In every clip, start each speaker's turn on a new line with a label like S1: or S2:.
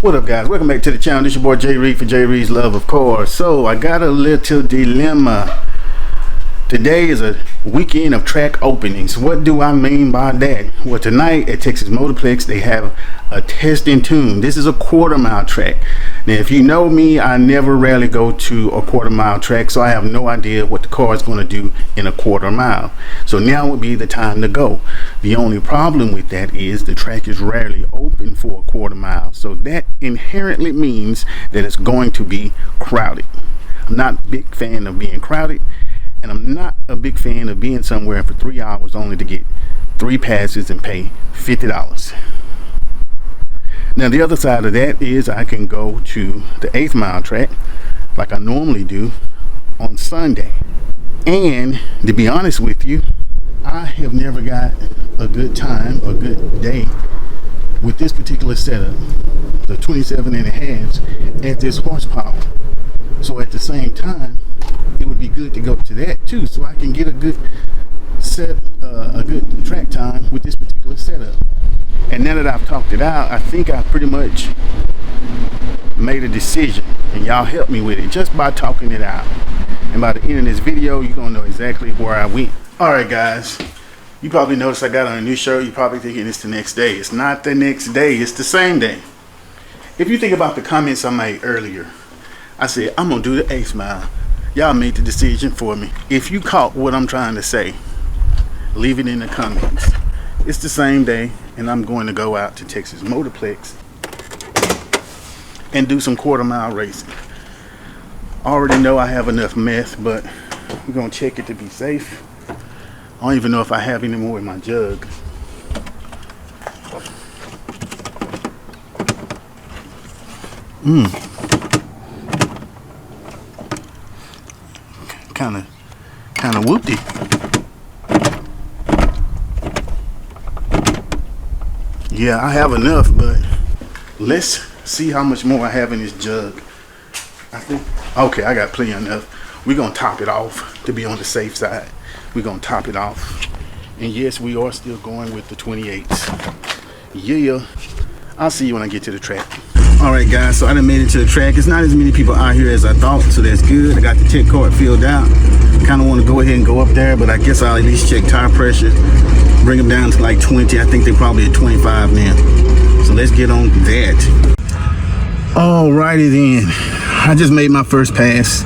S1: What up, guys? Welcome back to the channel. This your boy J Reed for J Reed's Love, of course. So I got a little dilemma. Today is a weekend of track openings. What do I mean by that? Well, tonight at Texas Motorplex they have a test and tune. This is a quarter-mile track. Now, if you know me, I never rarely go to a quarter-mile track, so I have no idea what the car is going to do in a quarter mile. So now would be the time to go. The only problem with that is the track is rarely open for a quarter mile, so that inherently means that it's going to be crowded. I'm not a big fan of being crowded, and I'm not a big fan of being somewhere for 3 hours only to get 3 passes and pay $50. Now the other side of that is I can go to the 8th mile track like I normally do on Sunday. And to be honest with you, I have never got a good time, a good day with this particular setup, the 27.5s at this horsepower. So at the same time, it would be good to go to that too, so I can get a good a good track time with this particular setup. And now that I've talked it out, I think I pretty much made a decision, and y'all help me with it just by talking it out. And by the end of this video, you're gonna know exactly where I went. All right, guys, you probably noticed I got on a new shirt. You're probably thinking it's the next day. It's not the next day, it's the same day. If you think about the comments I made earlier, I said I'm gonna do the 8th mile. Y'all made the decision for me. If you caught what I'm trying to say, leave it in the comments. It's the same day, and I'm going to go out to Texas Motorplex and do some quarter-mile racing. I already know I have enough meth, but we're gonna check it to be safe. I don't even know if I have any more in my jug. Kind of whoopty. Yeah, I have enough, but let's see how much more I have in this jug. I think, okay, I got plenty enough. We're gonna top it off to be on the safe side. We're gonna top it off. And yes, we are still going with the 28s. Yeah, I'll see you when I get to the track. All right, guys, so I done made it to the track. It's not as many people out here as I thought, so that's good. I got the tech card filled out. Kind of want to go ahead and go up there, but I guess I'll at least check tire pressure, bring them down to like 20. I think they're probably at 25 now. So let's get on that. Alrighty then. I just made my first pass.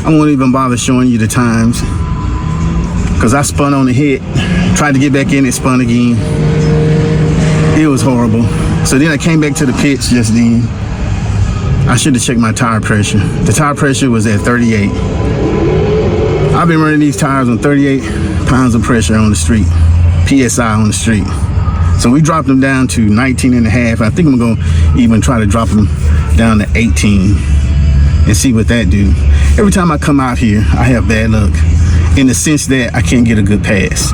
S1: I won't even bother showing you the times because I spun on the hit, tried to get back in, it spun again. It was horrible. So then I came back to the pits just then. I should have checked my tire pressure. The tire pressure was at 38. I've been running these tires on 38 pounds of pressure on the street, PSI on the street. So we dropped them down to 19.5. I think I'm gonna even try to drop them down to 18 and see what that do. Every time I come out here, I have bad luck in the sense that I can't get a good pass.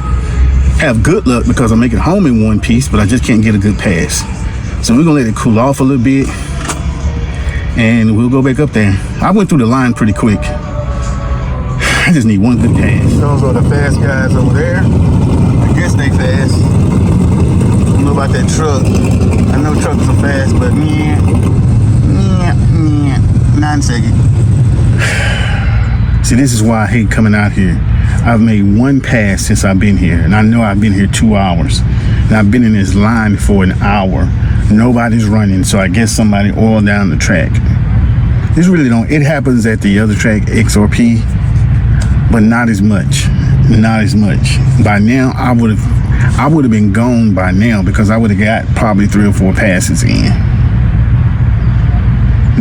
S1: Have good luck because I make it home in one piece, but I just can't get a good pass. So we're gonna let it cool off a little bit and we'll go back up there. I went through the line pretty quick. I just need one good pass. Those are the fast guys over there. I guess they fast. I don't know about that truck. I know trucks are fast, but not in second. See, this is why I hate coming out here. I've made one pass since I've been here, and I know I've been here 2 hours. And I've been in this line for an hour. Nobody's running, so I guess somebody oiled down the track. This really don't, it happens at the other track, XRP, but not as much. Not as much. By now, I would have been gone by now because I would have got probably 3 or 4 passes in.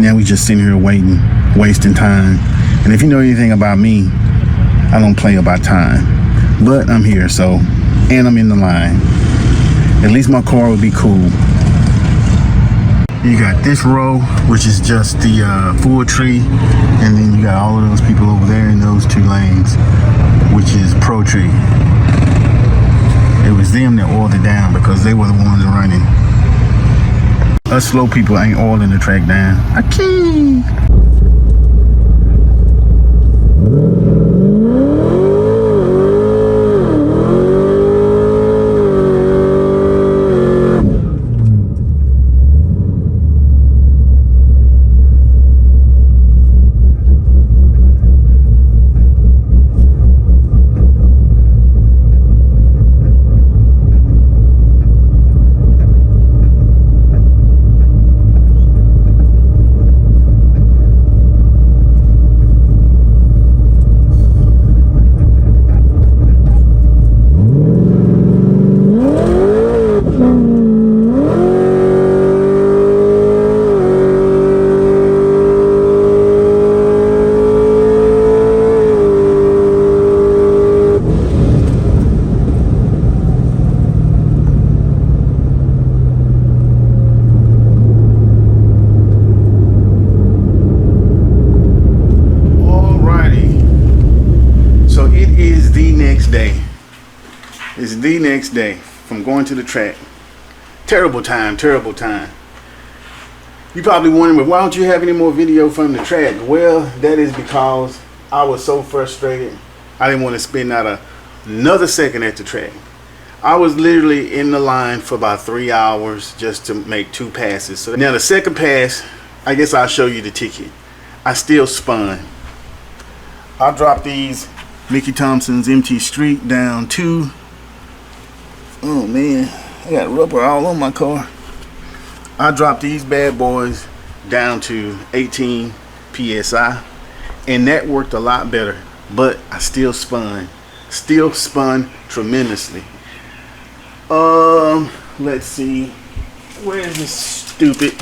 S1: Now we just sitting here waiting, wasting time. And if you know anything about me, I don't play about time. But I'm here, so, and I'm in the line. At least my car would be cool. You got this row, which is just the full tree, and then you got all of those people over there in those 2 lanes, which is pro tree. It was them that oiled it down because they were the ones running. Us slow people ain't oiling the track down. I can't. is the next day from going to the track. Terrible time, terrible time. You probably wondering, but why don't you have any more video from the track? Well, that is because I was so frustrated. I didn't want to spend not another second at the track. I was literally in the line for about 3 hours just to make 2 passes. So now the second pass, I guess I'll show you the ticket. I still spun. I dropped these Mickey Thompson's MT Street down to, oh man, I got rubber all on my car. I dropped these bad boys down to 18 PSI, and that worked a lot better, but I still spun tremendously. Let's see, where's this stupid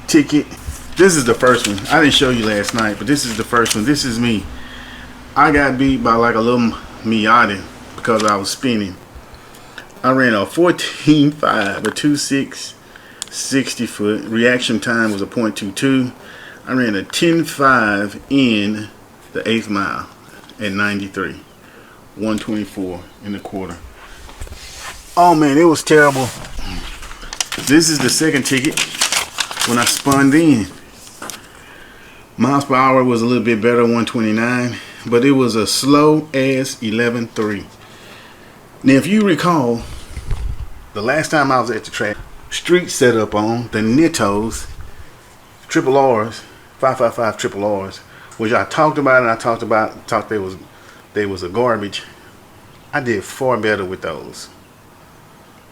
S1: ticket? This is the first one. I didn't show you last night, but this is the first one. This is me. I got beat by like a little Miata because I was spinning. I ran a 14.5, a 2.6, 60 foot. Reaction time was a 0.22. I ran a 10.5 in the 8th mile at 93. 124 in the quarter. Oh man, it was terrible. This is the second ticket when I spun in. Miles per hour was a little bit better, 129, but it was a slow ass 11.3. Now if you recall, the last time I was at the track, street set up on the Nittos triple R's, 555 triple R's, which I talked about, and I thought they was a garbage. I did far better with those.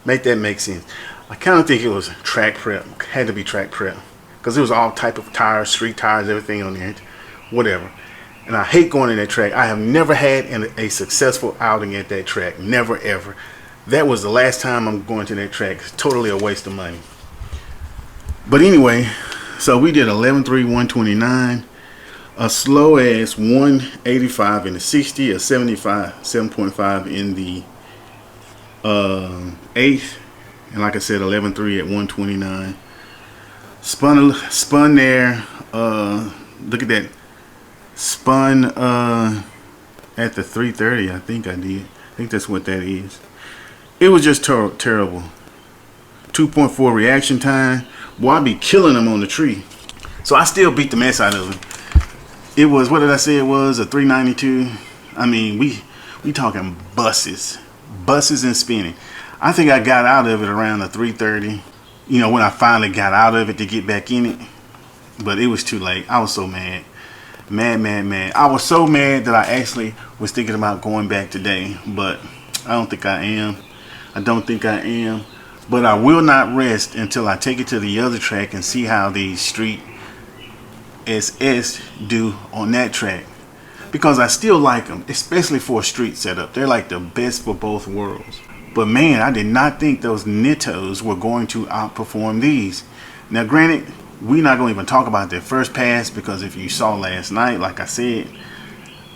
S1: Make that make sense. I kind of think it was track prep. Had to be track prep because it was all type of tires, street tires, everything on there, whatever. And I hate going to that track. I have never had a successful outing at that track. Never ever. That was the last time I'm going to that track. It's totally a waste of money. But anyway, so we did 11.3, 129, a slow ass 185 in the 60, a 75, 7.5 in the 8th, and like I said, 11.3 at 129. Spun there. Look at that. Spun at the 330. I think I did. I think that's what that is. It was just terrible. 2.4 reaction time. Boy, I be killing them on the tree. So I still beat the mess out of it. It was, what did I say it was? A 392. I mean, we talking buses and spinning. I think I got out of it around the 330. You know, when I finally got out of it to get back in it. But it was too late. I was so mad. Mad. I was so mad that I actually was thinking about going back today. But I don't think I am. But I will not rest until I take it to the other track and see how the Street SS do on that track. Because I still like them, especially for a street setup. They're like the best for both worlds. But man, I did not think those Nittos were going to outperform these. Now granted, we're not going to even talk about that first pass, because if you saw last night, like I said,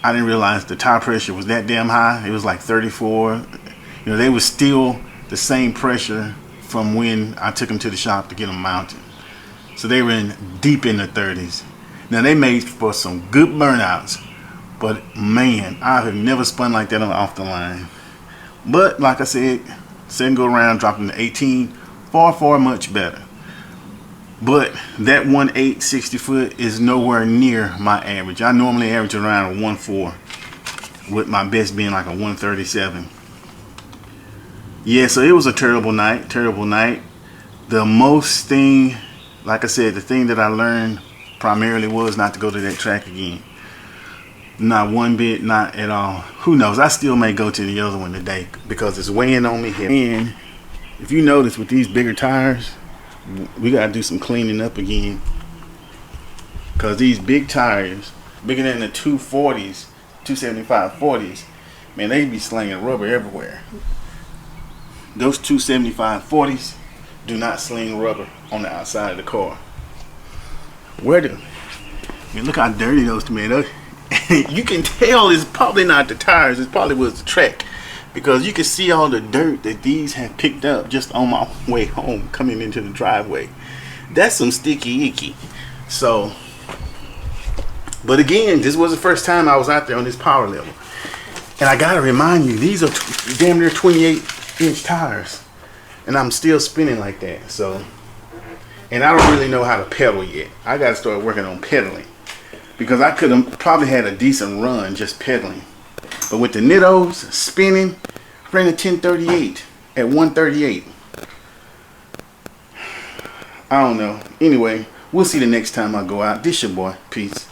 S1: I didn't realize the tire pressure was that damn high. It was like 34. You know, they was still the same pressure from when I took them to the shop to get them mounted. So they were deep in the 30s. Now they made for some good burnouts, but man, I have never spun like that off the line. But like I said, second go around, dropping to 18, far much better. But that 1.8 60 foot is nowhere near my average. I normally average around a 1.4, with my best being like a 137. Yeah, so it was a terrible night. The most thing, like I said, the thing that I learned primarily was not to go to that track again. Not one bit, not at all. Who knows? I still may go to the other one today because it's weighing on me here. And if you notice, with these bigger tires, we gotta do some cleaning up again, because these big tires, bigger than the 240s, 275 40s, man, they be slinging rubber everywhere. Those 275 40s do not sling rubber on the outside of the car. I mean, look how dirty those tomatoes. You can tell it's probably not the tires, it probably was the track, because you can see all the dirt that these have picked up just on my way home coming into the driveway. That's some sticky icky. So, but again, this was the first time I was out there on this power level. And I gotta remind you, these are damn near 28-inch tires, and I'm still spinning like that. So, and I don't really know how to pedal yet. I gotta start working on pedaling, because I could have probably had a decent run just pedaling. But with the Nittos spinning, I ran a 1038 at 138. I don't know. Anyway, we'll see the next time I go out. This your boy. Peace.